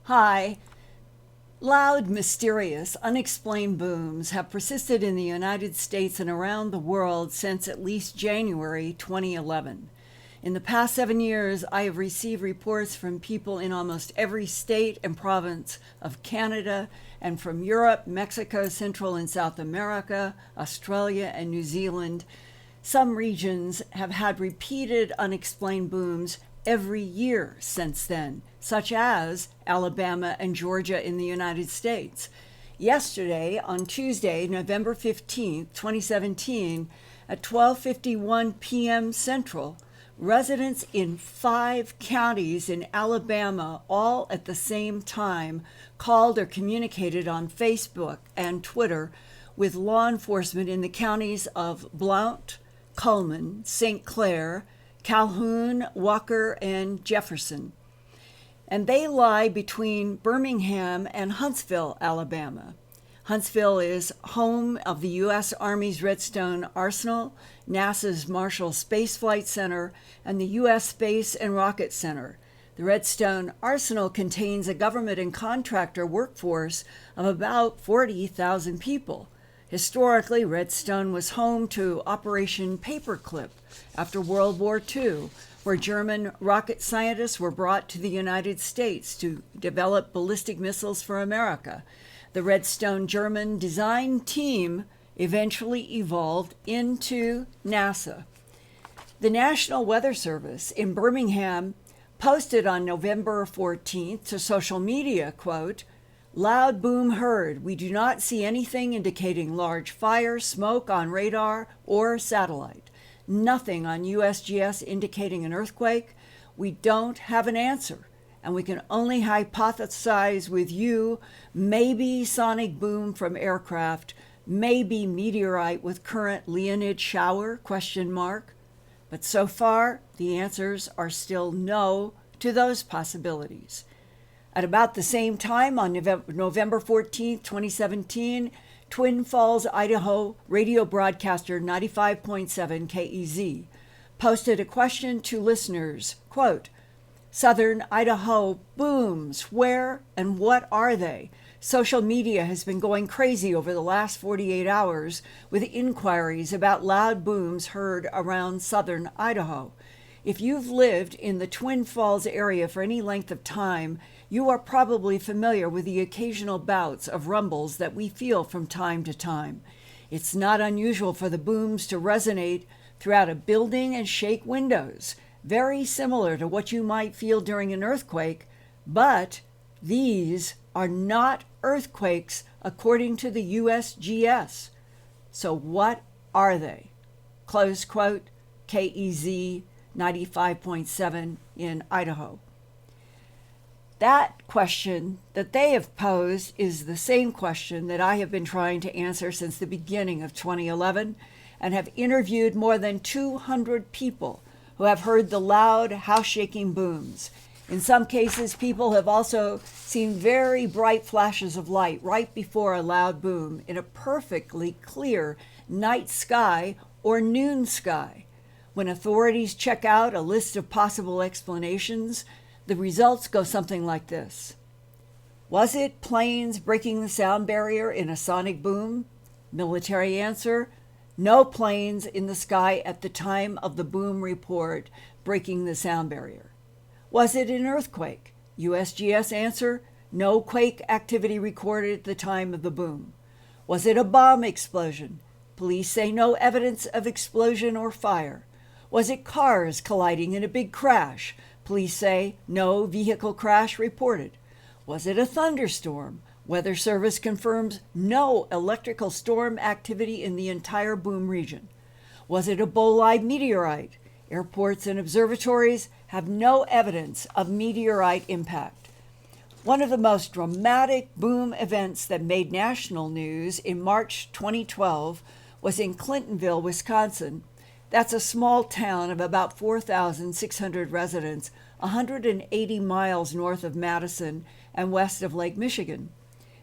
Hi. Loud, mysterious, unexplained booms have persisted in the United States and around the world since at least January 2011. In the past 7 years, I have received reports from people in almost every state and province of Canada and from Europe, Mexico, Central and South America, Australia, and New Zealand. Some regions have had repeated unexplained booms every year since then, such as Alabama and Georgia in the United States. Yesterday, on Tuesday, November 15th, 2017, at 12:51 p.m. Central, residents in 5 counties in Alabama, all at the same time, called or communicated on Facebook and Twitter with law enforcement in the counties of Blount, Cullman, St. Clair, Calhoun, Walker, and Jefferson. And they lie between Birmingham and Huntsville, Alabama. Huntsville is home of the U.S. Army's Redstone Arsenal, NASA's Marshall Space Flight Center, and the U.S. Space and Rocket Center. The Redstone Arsenal contains a government and contractor workforce of about 40,000 people. Historically, Redstone was home to Operation Paperclip after World War II, where German rocket scientists were brought to the United States to develop ballistic missiles for America. The Redstone German design team eventually evolved into NASA. The National Weather Service in Birmingham posted on November 14th to social media, quote, "Loud boom heard. We do not see anything indicating large fire, smoke on radar or satellite. Nothing on USGS indicating an earthquake. We don't have an answer, and we can only hypothesize with you, maybe sonic boom from aircraft, maybe meteorite with current Leonid shower, question mark. But so far, the answers are still no to those possibilities." At about the same time, on November 14, 2017, Twin Falls, Idaho radio broadcaster 95.7 KEZ posted a question to listeners, quote, "Southern Idaho booms, where and what are they? Social media has been going crazy over the last 48 hours with inquiries about loud booms heard around southern Idaho. If you've lived in the Twin Falls area for any length of time, you are probably familiar with the occasional bouts of rumbles that we feel from time to time. It's not unusual for the booms to resonate throughout a building and shake windows, very similar to what you might feel during an earthquake, but these are not earthquakes according to the USGS. So what are they?" Close quote, KEZ 95.7 in Idaho. That question that they have posed is the same question that I have been trying to answer since the beginning of 2011 and have interviewed more than 200 people who have heard the loud, house-shaking booms. In some cases, people have also seen very bright flashes of light right before a loud boom in a perfectly clear night sky or noon sky. When authorities check out a list of possible explanations, the results go something like this. Was it planes breaking the sound barrier in a sonic boom? Military answer, no planes in the sky at the time of the boom report breaking the sound barrier. Was it an earthquake? USGS answer, no quake activity recorded at the time of the boom. Was it a bomb explosion? Police say no evidence of explosion or fire. Was it cars colliding in a big crash? Police say no vehicle crash reported. Was it a thunderstorm? Weather Service confirms no electrical storm activity in the entire boom region. Was it a bolide meteorite? Airports and observatories have no evidence of meteorite impact. One of the most dramatic boom events that made national news in March 2012 was in Clintonville, Wisconsin. That's a small town of about 4,600 residents, 180 miles north of Madison and west of Lake Michigan.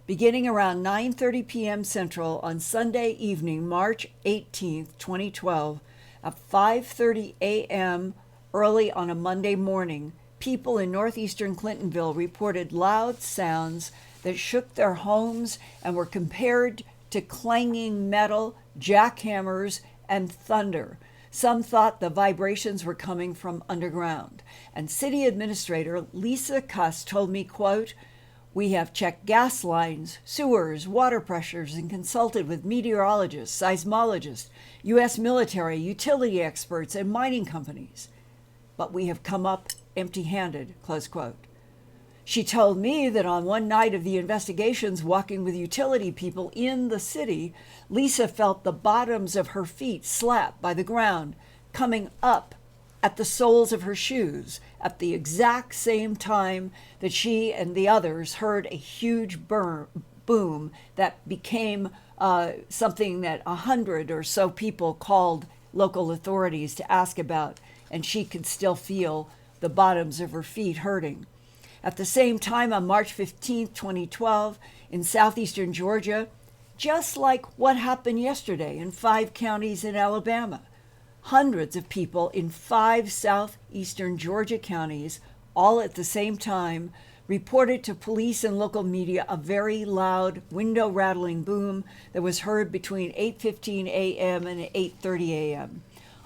Beginning around 9:30 p.m. Central on Sunday evening, March 18, 2012, at 5:30 a.m. early on a Monday morning, people in northeastern Clintonville reported loud sounds that shook their homes and were compared to clanging metal, jackhammers, and thunder. Some thought the vibrations were coming from underground. And City Administrator Lisa Cuss told me, quote, "We have checked gas lines, sewers, water pressures, and consulted with meteorologists, seismologists, U.S. military, utility experts, and mining companies. But we have come up empty-handed," close quote. She told me that on one night of the investigations, walking with utility people in the city, Lisa felt the bottoms of her feet slap by the ground, coming up at the soles of her shoes at the exact same time that she and the others heard a huge boom that became something that 100 or so people called local authorities to ask about, and she could still feel the bottoms of her feet hurting. At the same time, on March 15, 2012, in southeastern Georgia, just like what happened yesterday in 5 counties in Alabama, hundreds of people in 5 southeastern Georgia counties, all at the same time, reported to police and local media a very loud window-rattling boom that was heard between 8:15 a.m. and 8:30 a.m.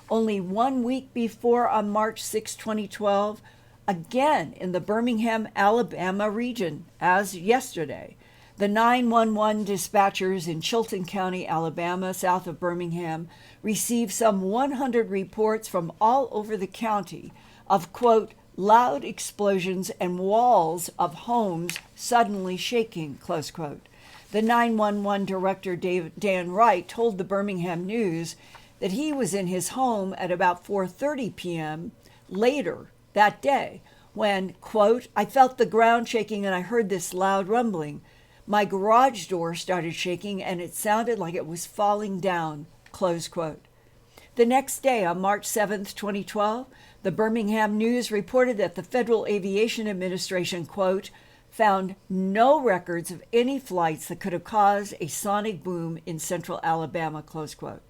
Only 1 week before, on March 6, 2012, again in the Birmingham, Alabama region, as yesterday, the 911 dispatchers in Chilton County, Alabama, south of Birmingham, received some 100 reports from all over the county of, quote, "loud explosions and walls of homes suddenly shaking," close quote. The 911 director, Dan Wright, told the Birmingham News that he was in his home at about 4:30 p.m. later that day when, quote, "I felt the ground shaking and I heard this loud rumbling. My garage door started shaking and it sounded like it was falling down," close quote. The next day, on March 7th, 2012, the Birmingham News reported that the Federal Aviation Administration, quote, "found no records of any flights that could have caused a sonic boom in central Alabama," close quote.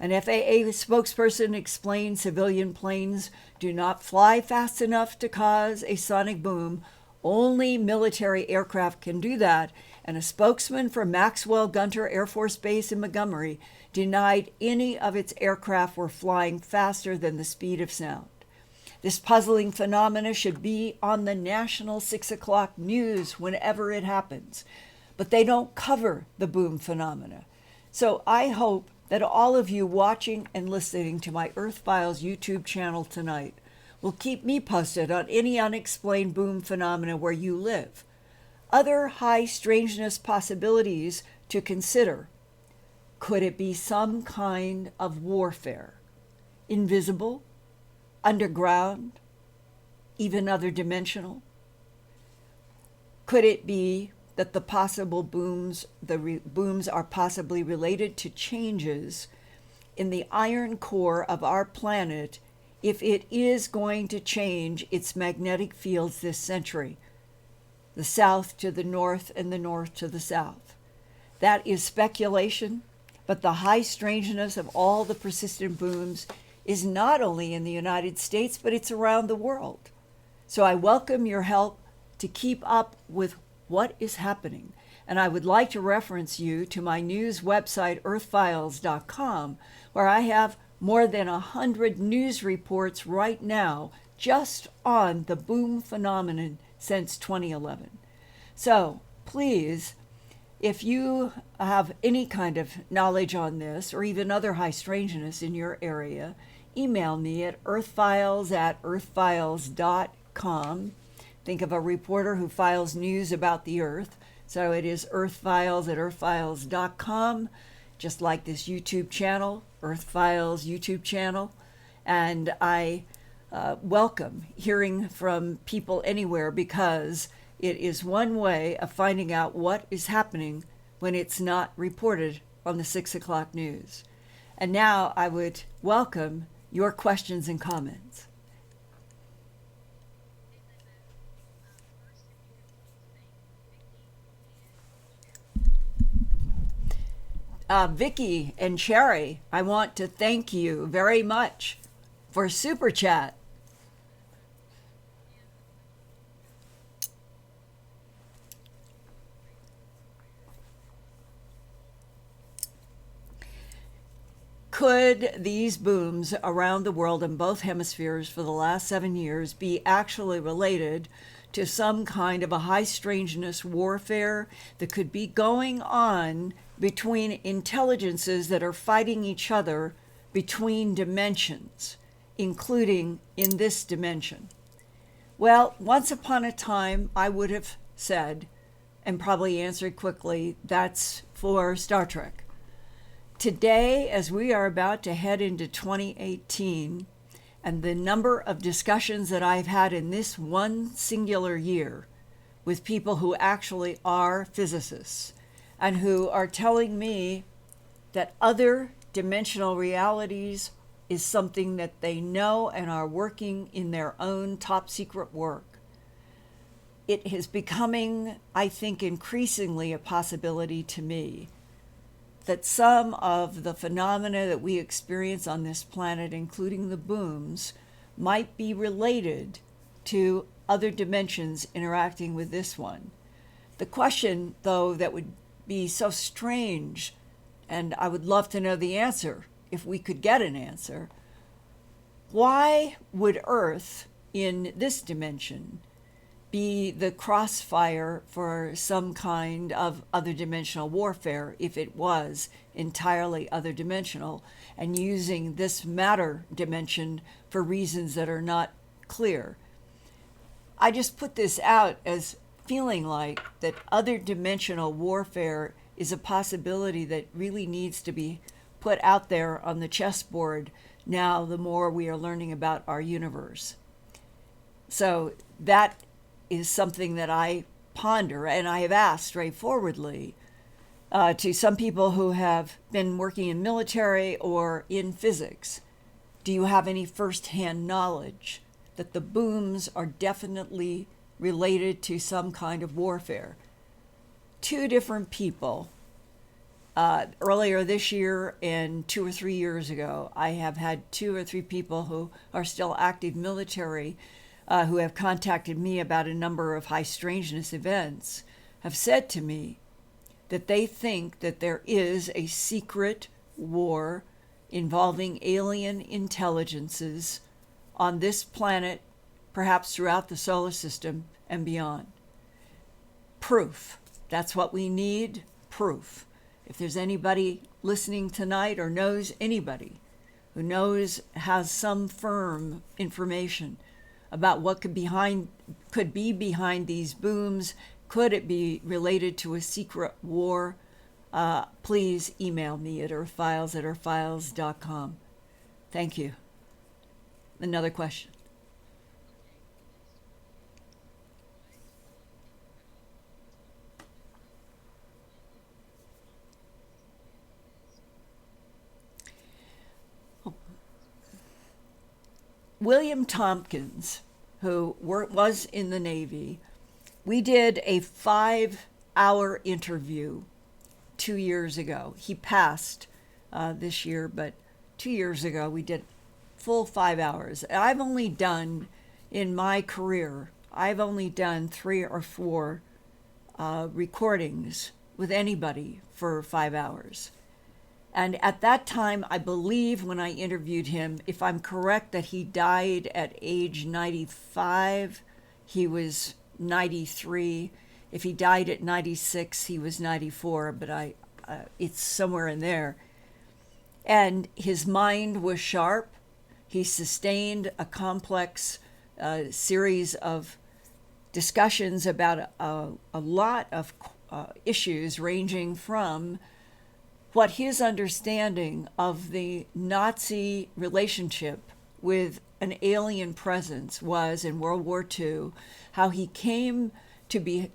An FAA spokesperson explained civilian planes do not fly fast enough to cause a sonic boom. Only military aircraft can do that, and a spokesman for Maxwell Gunter Air Force Base in Montgomery denied any of its aircraft were flying faster than the speed of sound. This puzzling phenomena should be on the national 6 o'clock news whenever it happens, but they don't cover the boom phenomena. So I hope that all of you watching and listening to my Earth Files YouTube channel tonight will keep me posted on any unexplained boom phenomena where you live. Other high strangeness possibilities to consider. Could it be some kind of warfare? Invisible? Underground? Even other dimensional? Could it be that the possible booms, booms are possibly related to changes in the iron core of our planet if it is going to change its magnetic fields this century, the south to the north and the north to the south? That is speculation, but the high strangeness of all the persistent booms is not only in the United States, but it's around the world. So I welcome your help to keep up with what is happening. And I would like to reference you to my news website, earthfiles.com, where I have more than 100 news reports right now just on the boom phenomenon since 2011. So please, if you have any kind of knowledge on this or even other high strangeness in your area, email me at earthfiles@earthfiles.com. Think of a reporter who files news about the Earth. So it is earthfiles@earthfiles.com, just like this YouTube channel, Earth Files YouTube channel. And I welcome hearing from people anywhere, because it is one way of finding out what is happening when it's not reported on the 6 o'clock news. And now I would welcome your questions and comments. Vicky and Cherry, I want to thank you very much for Super Chat. Could these booms around the world in both hemispheres for the last 7 years be actually related to some kind of a high strangeness warfare that could be going on between intelligences that are fighting each other between dimensions, including in this dimension? Well, once upon a time, I would have said, and probably answered quickly, that's for Star Trek. Today, as we are about to head into 2018, and the number of discussions that I've had in this one singular year with people who actually are physicists and who are telling me that other dimensional realities is something that they know and are working in their own top secret work, it is becoming, I think, increasingly a possibility to me that some of the phenomena that we experience on this planet, including the booms, might be related to other dimensions interacting with this one. The question, though, that would be so strange, and I would love to know the answer if we could get an answer, why would Earth in this dimension be the crossfire for some kind of other dimensional warfare if it was entirely other dimensional and using this matter dimension for reasons that are not clear? I just put this out as feeling like that other dimensional warfare is a possibility that really needs to be put out there on the chessboard now the more we are learning about our universe. So that is something that I ponder, and I have asked straightforwardly to some people who have been working in military or in physics. Do you have any firsthand knowledge that the booms are definitely related to some kind of warfare? Two different people, earlier this year and 2 or 3 years ago, I have had 2 or 3 people who are still active military who have contacted me about a number of high strangeness events, have said to me that they think that there is a secret war involving alien intelligences on this planet, perhaps throughout the solar system and beyond. Proof. That's what we need, proof. If there's anybody listening tonight or knows anybody who has some firm information about what could be behind these booms, could it be related to a secret war, please email me at earthfiles@earthfiles.com. Thank you. Another question. William Tompkins, who was in the Navy, we did a 5-hour interview 2 years ago. He passed this year, but 2 years ago we did full 5 hours. I've only done, in my career, I've only done 3 or 4 recordings with anybody for 5 hours. And at that time, I believe when I interviewed him, if I'm correct, that he died at age 95, he was 93. If he died at 96, he was 94, but it's somewhere in there. And his mind was sharp. He sustained a complex series of discussions about a lot of issues, ranging from what his understanding of the Nazi relationship with an alien presence was in World War II, how he came to be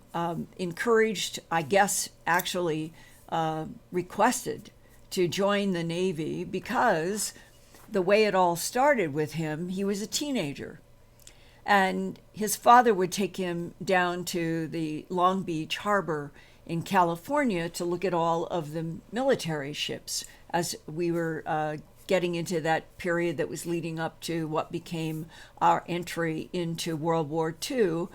encouraged, I guess actually requested to join the Navy because the way it all started with him, he was a teenager. And his father would take him down to the Long Beach harbor in California to look at all of the military ships as we were getting into that period that was leading up to what became our entry into World War II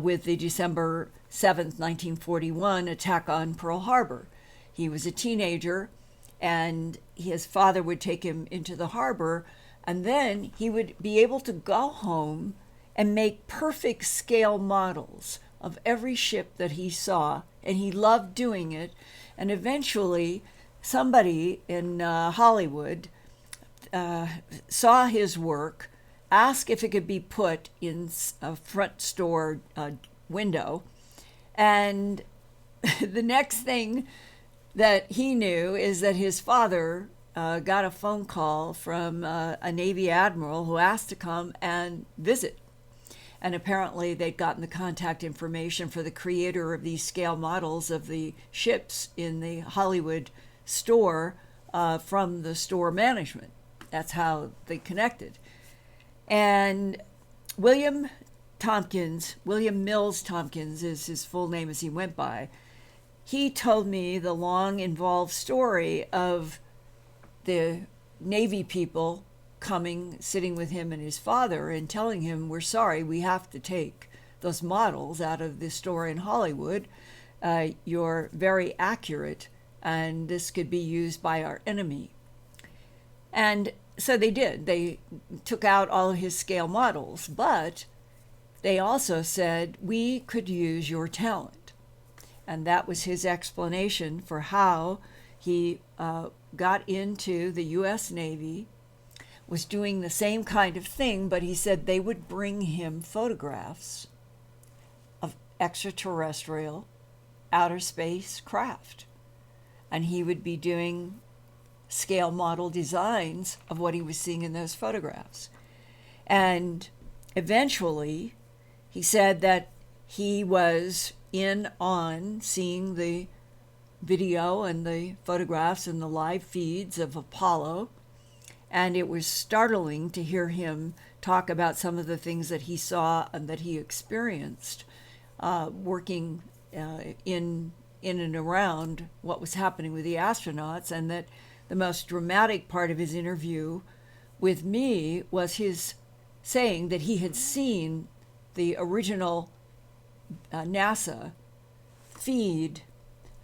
with the December 7th, 1941 attack on Pearl Harbor. He was a teenager, and his father would take him into the harbor, and then he would be able to go home and make perfect scale models of every ship that he saw, and he loved doing it. And eventually somebody in Hollywood saw his work, asked if it could be put in a front store window, and the next thing that he knew is that his father got a phone call from a Navy admiral who asked to come and visit. And apparently they'd gotten the contact information for the creator of these scale models of the ships in the Hollywood store from the store management. That's how they connected. And William Mills Tompkins is his full name as he went by. He told me the long, involved story of the Navy people coming, sitting with him and his father, and telling him, we're sorry, we have to take those models out of the store in Hollywood. You're very accurate, and this could be used by our enemy. And so they did. They took out all of his scale models, but they also said, we could use your talent. And that was his explanation for how he got into the U.S. Navy, was doing the same kind of thing, but he said they would bring him photographs of extraterrestrial outer space craft. And he would be doing scale model designs of what he was seeing in those photographs. And eventually, he said that he was in on seeing the video and the photographs and the live feeds of Apollo, and it was startling to hear him talk about some of the things that he saw and that he experienced working in and around what was happening with the astronauts, and that the most dramatic part of his interview with me was his saying that he had seen the original NASA feed.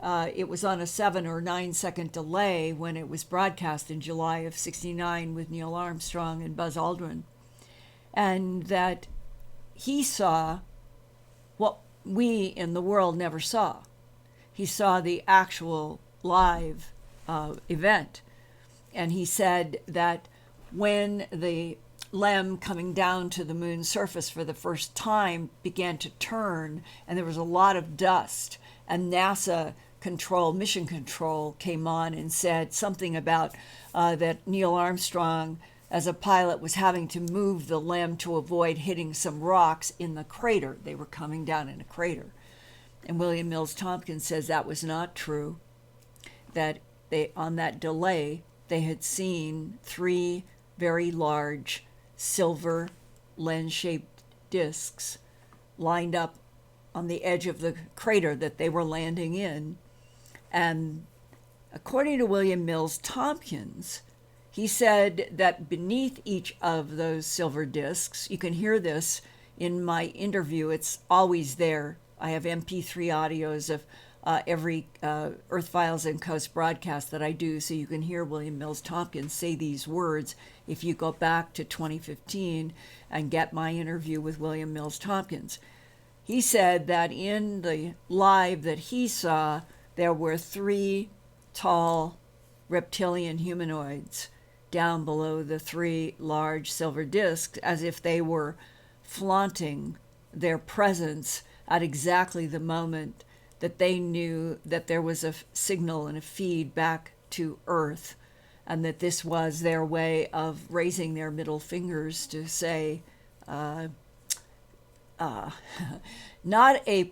It was on a 7 or 9 second delay when it was broadcast in July of '69 with Neil Armstrong and Buzz Aldrin, and that he saw what we in the world never saw. He saw the actual live event, and he said that when the LEM coming down to the moon's surface for the first time began to turn, and there was a lot of dust, and NASA mission control came on and said something about that Neil Armstrong as a pilot was having to move the LEM to avoid hitting some rocks in the crater. They were coming down in a crater. And William Mills Tompkins says that was not true, that on that delay, they had seen 3 very large silver lens-shaped discs lined up on the edge of the crater that they were landing in. And according to William Mills Tompkins, he said that beneath each of those silver discs, you can hear this in my interview, it's always there. I have MP3 audios of every Earth Files and Coast broadcast that I do, so you can hear William Mills Tompkins say these words if you go back to 2015 and get my interview with William Mills Tompkins. He said that in the live that he saw, there were 3 tall reptilian humanoids down below the 3 large silver discs, as if they were flaunting their presence at exactly the moment that they knew that there was a signal and a feed back to Earth, and that this was their way of raising their middle fingers to say, not a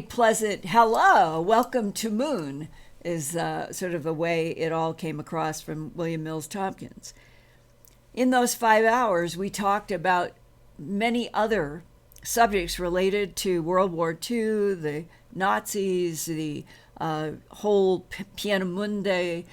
pleasant hello, welcome to Moon, is sort of the way it all came across from William Mills Tompkins. In those 5 hours, we talked about many other subjects related to World War II, the Nazis, the whole Pienemunde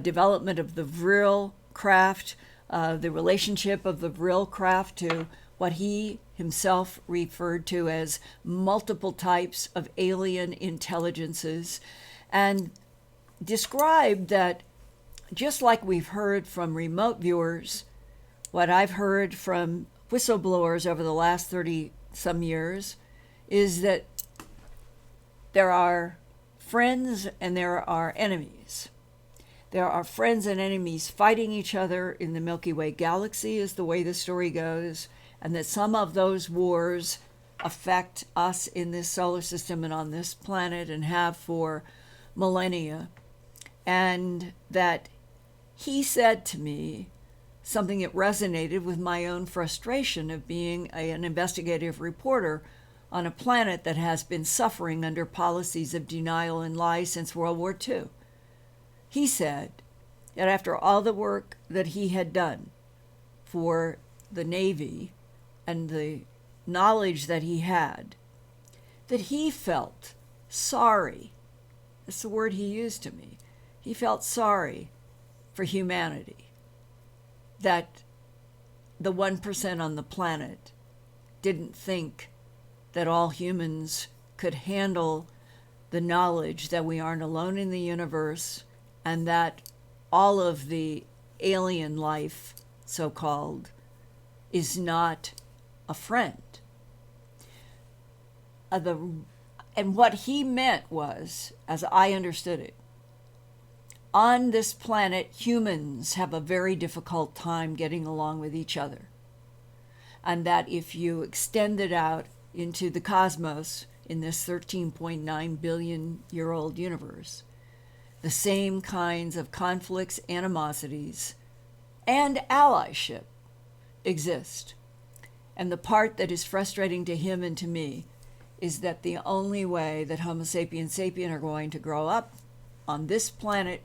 development of the Vril craft, the relationship of the Vril craft to what he himself referred to as multiple types of alien intelligences, and described that just like we've heard from remote viewers, what I've heard from whistleblowers over the last 30 some years is that there are friends and there are enemies. There are friends and enemies fighting each other in the Milky Way galaxy, is the way the story goes, and that some of those wars affect us in this solar system and on this planet and have for millennia. And that he said to me something that resonated with my own frustration of being an investigative reporter on a planet that has been suffering under policies of denial and lies since World War II. He said that after all the work that he had done for the Navy and the knowledge that he had, that he felt sorry. That's the word he used to me. He felt sorry for humanity, that the 1% on the planet didn't think that all humans could handle the knowledge that we aren't alone in the universe, and that all of the alien life, so-called, is not a friend. And what he meant was, as I understood it, on this planet, humans have a very difficult time getting along with each other. And that if you extend it out into the cosmos in this 13.9 billion year old universe, the same kinds of conflicts, animosities, and allyship exist. And the part that is frustrating to him and to me is that the only way that Homo sapiens sapien are going to grow up on this planet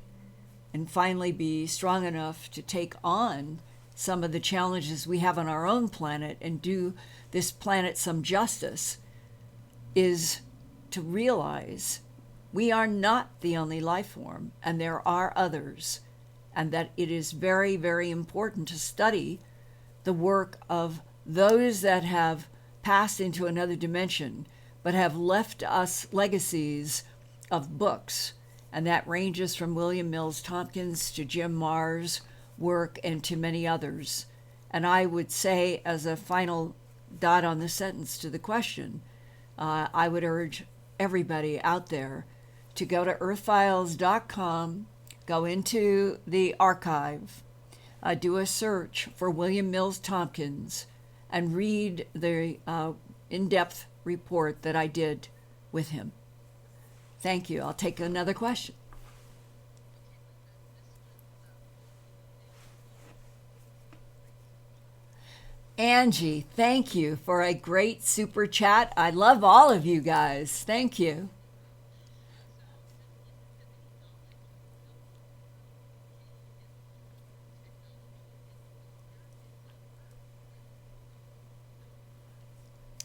and finally be strong enough to take on some of the challenges we have on our own planet and do this planet some justice is to realize we are not the only life form, and there are others, and that it is very, very important to study the work of those that have passed into another dimension but have left us legacies of books. And that ranges from William Mills Tompkins to Jim Marrs' work and to many others. And I would say, as a final dot on the sentence to the question, I would urge everybody out there to go to earthfiles.com, go into the archive, do a search for William Mills Tompkins, and read the in-depth report that I did with him. Thank you. I'll take another question. Angie, thank you for a great super chat. I love all of you guys. Thank you.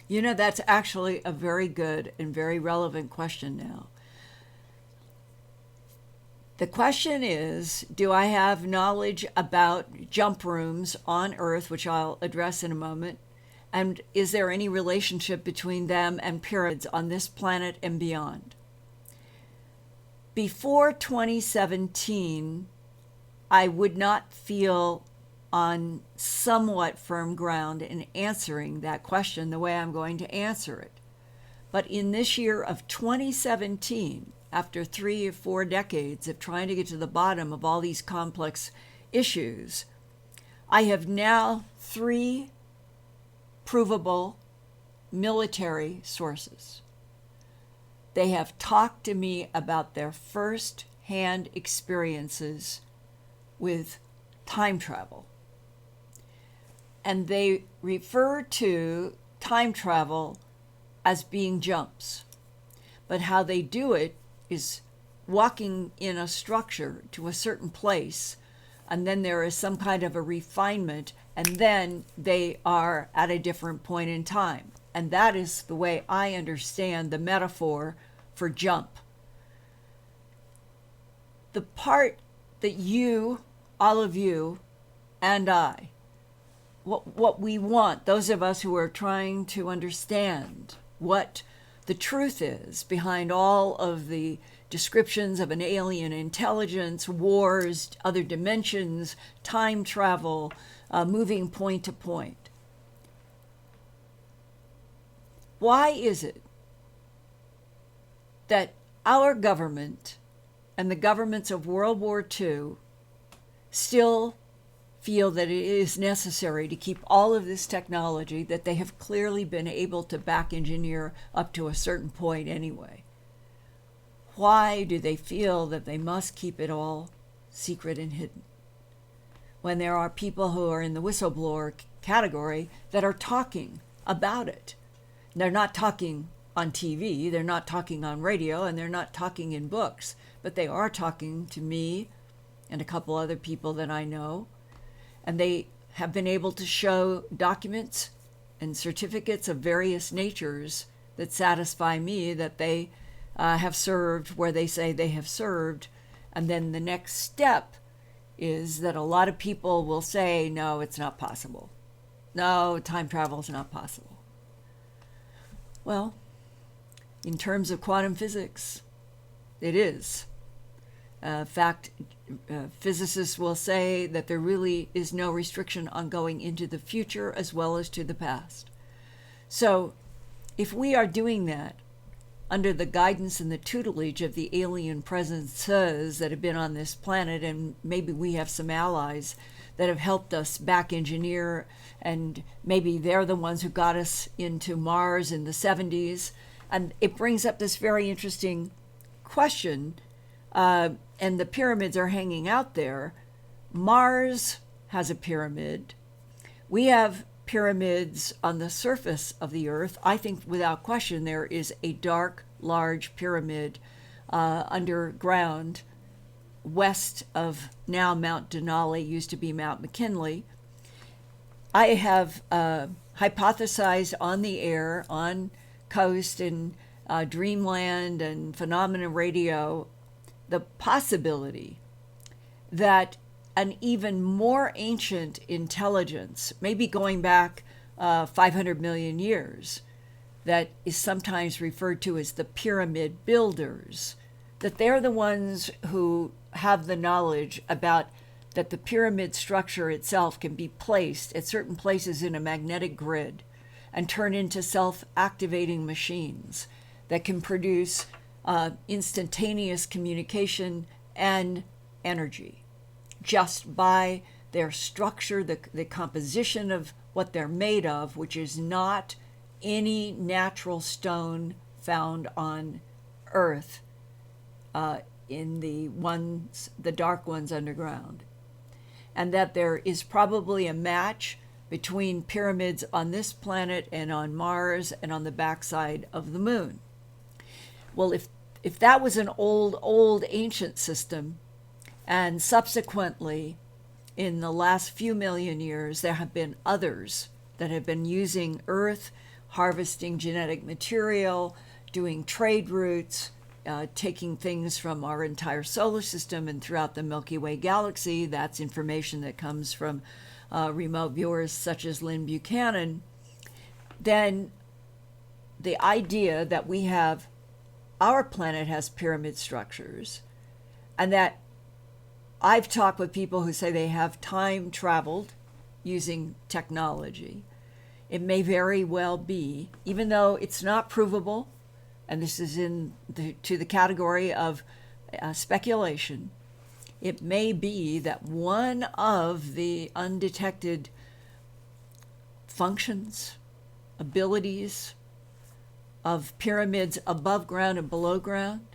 You know, that's actually a very good and very relevant question now. The question is, do I have knowledge about jump rooms on Earth, which I'll address in a moment, and is there any relationship between them and pyramids on this planet and beyond? Before 2017, I would not feel on somewhat firm ground in answering that question the way I'm going to answer it. But in this year of 2017, after 3 or 4 decades of trying to get to the bottom of all these complex issues, I have now 3 provable military sources. They have talked to me about their first-hand experiences with time travel. And they refer to time travel as being jumps. But how they do it is walking in a structure to a certain place, and then there is some kind of a refinement, and then they are at a different point in time. And that is the way I understand the metaphor for jump. The part that you, all of you, and I, what we want, those of us who are trying to understand what the truth is behind all of the descriptions of an alien intelligence, wars, other dimensions, time travel, moving point to point. Why is it that our government and the governments of World War II still feel that it is necessary to keep all of this technology that they have clearly been able to back engineer up to a certain point anyway? Why do they feel that they must keep it all secret and hidden when there are people who are in the whistleblower category that are talking about it? They're not talking on TV, they're not talking on radio, and they're not talking in books, but they are talking to me and a couple other people that I know. And they have been able to show documents and certificates of various natures that satisfy me that they have served where they say they have served. And then the next step is that a lot of people will say, no, it's not possible. No, time travel is not possible. Well, in terms of quantum physics, it is. In fact, physicists will say that there really is no restriction on going into the future as well as to the past. So if we are doing that under the guidance and the tutelage of the alien presences that have been on this planet, and maybe we have some allies that have helped us back engineer, and maybe they're the ones who got us into Mars in the 70s, and it brings up this very interesting question. And the pyramids are hanging out there. Mars has a pyramid. We have pyramids on the surface of the Earth. I think without question there is a dark, large pyramid underground west of now Mount Denali, used to be Mount McKinley. I have hypothesized on the air, on Coast and Dreamland and Phenomena Radio, the possibility that an even more ancient intelligence, maybe going back 500 million years, that is sometimes referred to as the pyramid builders, that they're the ones who have the knowledge about that the pyramid structure itself can be placed at certain places in a magnetic grid and turn into self-activating machines that can produce instantaneous communication and energy just by their structure, the composition of what they're made of, which is not any natural stone found on Earth in the dark ones underground. And that there is probably a match between pyramids on this planet and on Mars and on the backside of the moon. Well, if that was an old ancient system, and subsequently in the last few million years there have been others that have been using Earth, harvesting genetic material, doing trade routes, taking things from our entire solar system and throughout the Milky Way galaxy. That's information that comes from remote viewers such as Lynn Buchanan. Then the idea that our planet has pyramid structures, and that I've talked with people who say they have time traveled using technology. It may very well be, even though it's not provable, and this is to the category of speculation, it may be that one of the undetected functions, abilities of pyramids above ground and below ground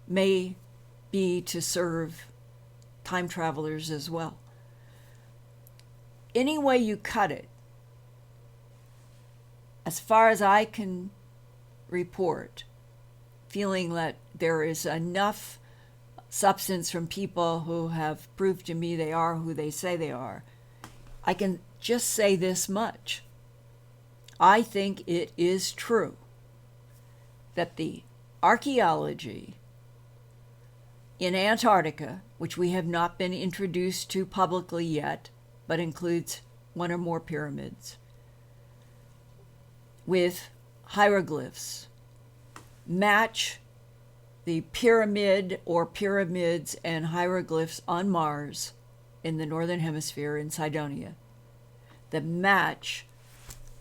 may be to serve time travelers as well. Any way you cut it, as far as I can report, feeling that there is enough substance from people who have proved to me they are who they say they are, I can just say this much. I think it is true that the archaeology in Antarctica, which we have not been introduced to publicly yet, but includes one or more pyramids, with hieroglyphs, match the pyramid or pyramids and hieroglyphs on Mars in the northern hemisphere in Cydonia that match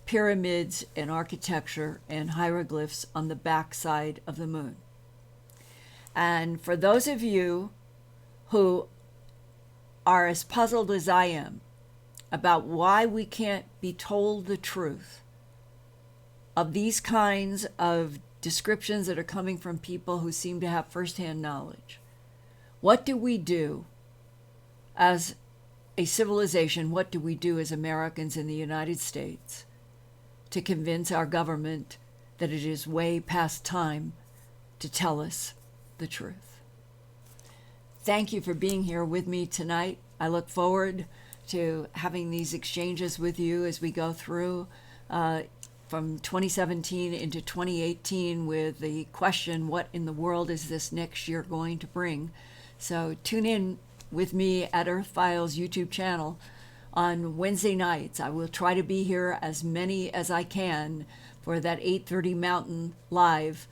pyramids and architecture and hieroglyphs on the backside of the moon. And for those of you who are as puzzled as I am about why we can't be told the truth of these kinds of descriptions that are coming from people who seem to have firsthand knowledge, what do we do as a civilization? What do we do as Americans in the United States to convince our government that it is way past time to tell us the truth? Thank you for being here with me tonight. I look forward to having these exchanges with you as we go through from 2017 into 2018 with the question, what in the world is this next year going to bring? So tune in with me at Earth Files YouTube channel on Wednesday nights. I will try to be here as many as I can for that 8:30 Mountain Live,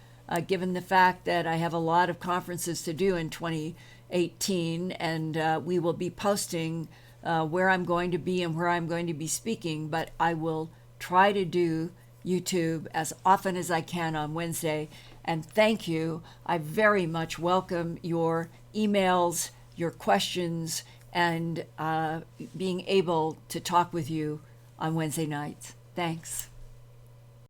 given the fact that I have a lot of conferences to do in 2018, and we will be posting where I'm going to be and where I'm going to be speaking, but I will try to do YouTube as often as I can on Wednesday. And thank you. I very much welcome your emails, your questions, and being able to talk with you on Wednesday nights. Thanks.